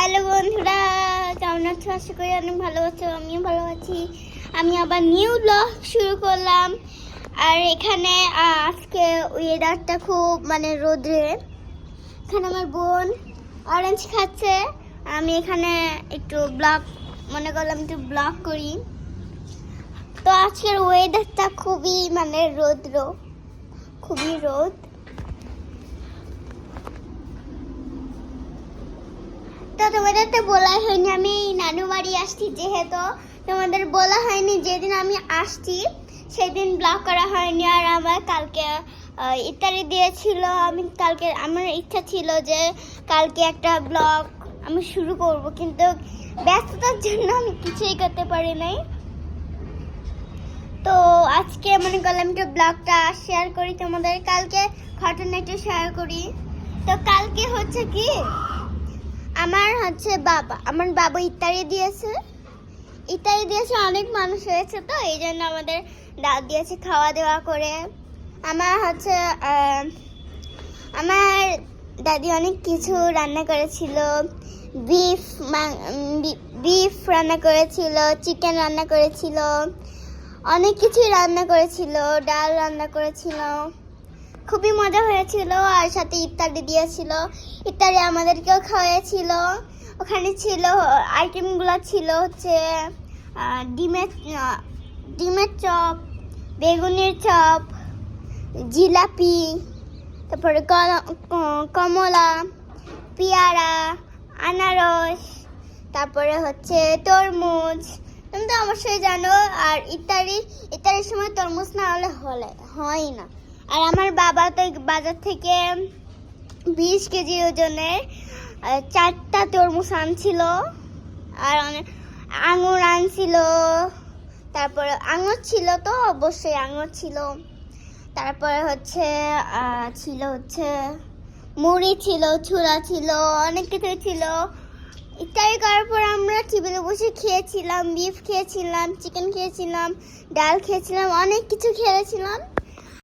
Hello বন্ধুরা, কেমন আছো? আশা করি অনেক ভালো আছো। আমিও ভালো আছি। আমি আবার নিউ ব্লগ শুরু করলাম। আর এখানে আজকে ওয়েদারটা খুব রোদ্রে। এখানে আমার বোন অরেঞ্জ খাচ্ছে। আমি এখানে একটু ব্লগ মনে করলাম একটু ব্লগ করি। তো আজকের ওয়েদারটা খুবই রৌদ্র, খুবই রোদ। তো তোমাদের তো বলাই হয়নি আমি নানু বাড়ি আসছি, যেহেতু তোমাদের বলা হয়নি যেদিন আমি আসছি সেদিন ব্লগ করা হয়নি। আর আমার কালকে ইত্যাদি দিয়েছিল। আমি কালকে আমার ইচ্ছা ছিল যে কালকে একটা ব্লগ আমি শুরু করব, কিন্তু ব্যস্ততার জন্য আমি কিছুই করতে পারি নাই। তো আজকে মনে করলাম একটু ব্লগটা শেয়ার করি তোমাদের। কালকে ঘটনা একটু শেয়ার করি। তো কালকে হচ্ছে কি, আমার বাবা ইত্যাদি দিয়েছে। অনেক মানুষ হয়েছে, তো এই জন্য আমাদের ডাল দিয়েছে খাওয়া দাওয়া করে। আমার দাদি অনেক কিছু রান্না করেছিল। বিফ রান্না করেছিল, চিকেন রান্না করেছিল, অনেক কিছুই রান্না করেছিল, ডাল রান্না করেছিল। খুবই মজা হয়েছিল। আর সাথে ইত্যাদি দিয়েছিল, ইত্যাদি আমাদেরকেও খাওয়াইছিল। ওখানে ছিল আইটেমগুলো ছিল হচ্ছে ডিমের চপ, বেগুনের চপ, জিলাপি, তারপরে কমলা, পেয়ারা, আনারস, তারপরে হচ্ছে তরমুজ। তুমি তো অবশ্যই জানো। আর ইত্যাদির সময় তরমুজ না হলে হয় না। আর আমার বাবা তো বাজার থেকে 20 কেজি ওজনের 4টা তরমুজ আনছিল। আর আঙুর আনছিল। তারপরে আঙুর ছিল, তো অবশ্যই আঙুর ছিল। তারপরে ছিল মুড়ি ছিল, ছুরা ছিল, অনেক কিছু ছিল। ইত্যাদি করার পর আমরা টেবিলে বসে খেয়েছিলাম। বিফ খেয়েছিলাম, চিকেন খেয়েছিলাম, ডাল খেয়েছিলাম, অনেক কিছু খেয়েছিলাম।